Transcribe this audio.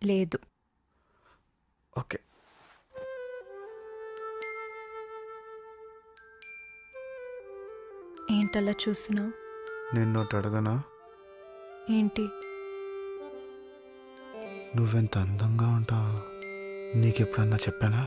లేదు. ఓకే. ఏంటలా చూస్తున్నావు? నిన్నోటి అడగనా? ఏంటి? నువ్వెంత అందంగా ఉంటావు నీకెప్పుడన్నా చెప్పానా?